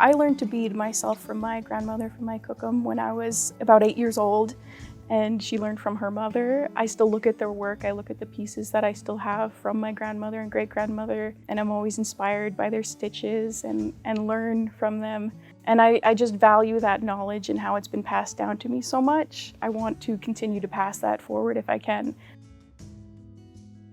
I learned to bead myself from my grandmother, from my kukum, when I was about 8 years old, and she learned from her mother. I still look at their work. I look at the pieces that I still have from my grandmother and great-grandmother, and I'm always inspired by their stitches and learn from them. And I just value that knowledge and how it's been passed down to me so much. I want to continue to pass that forward if I can.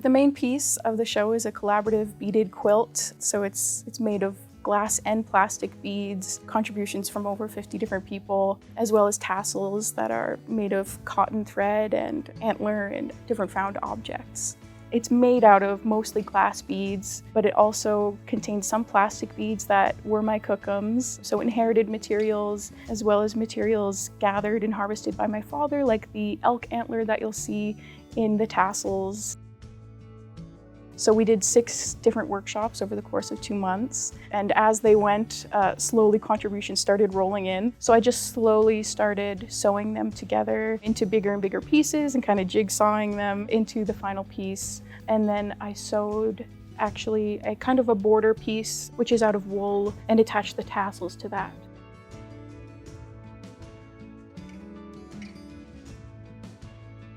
The main piece of the show is a collaborative beaded quilt. So it's made of glass and plastic beads, contributions from over 50 different people, as well as tassels that are made of cotton thread and antler and different found objects. It's made out of mostly glass beads, but it also contains some plastic beads that were my kukums, so inherited materials, as well as materials gathered and harvested by my father, like the elk antler that you'll see in the tassels. So we did 6 different workshops over the course of 2 months. And as they went, slowly contributions started rolling in. So I just slowly started sewing them together into bigger and bigger pieces and kind of jigsawing them into the final piece. And then I sewed actually a kind of a border piece, which is out of wool, and attached the tassels to that.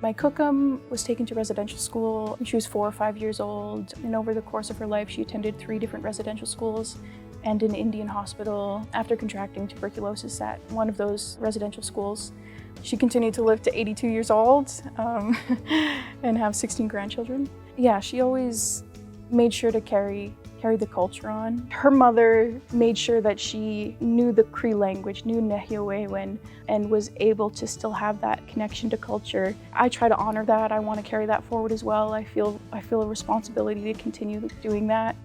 My kukum was taken to residential school when she was 4 or 5 years old, and over the course of her life she attended 3 different residential schools and an Indian hospital. After contracting tuberculosis at one of those residential schools, she continued to live to 82 years old and have 16 grandchildren. Yeah, she always made sure to carry the culture on. Her mother made sure that she knew the Cree language, knew Nehiyawewen, and was able to still have that connection to culture. I try to honor that. I want to carry that forward as well. I feel a responsibility to continue doing that.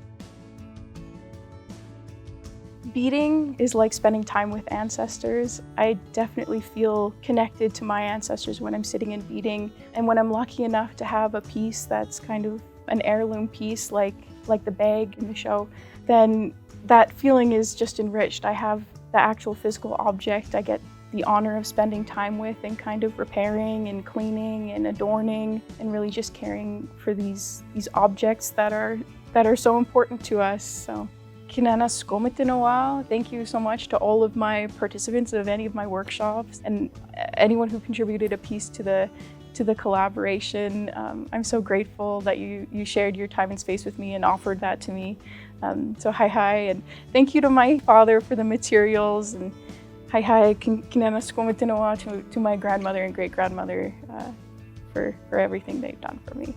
Beading is like spending time with ancestors. I definitely feel connected to my ancestors when I'm sitting and beading. And when I'm lucky enough to have a piece that's kind of an heirloom piece like the bag in the show, then that feeling is just enriched. I have the actual physical object I get the honor of spending time with and kind of repairing and cleaning and adorning and really just caring for these objects that are so important to us. So, Kinana Skomitinoa, thank you so much to all of my participants of any of my workshops and anyone who contributed a piece to the collaboration. I'm so grateful that you shared your time and space with me and offered that to me. So hi, and thank you to my father for the materials, and hi, kinana skomitinoa to my grandmother and great-grandmother for everything they've done for me.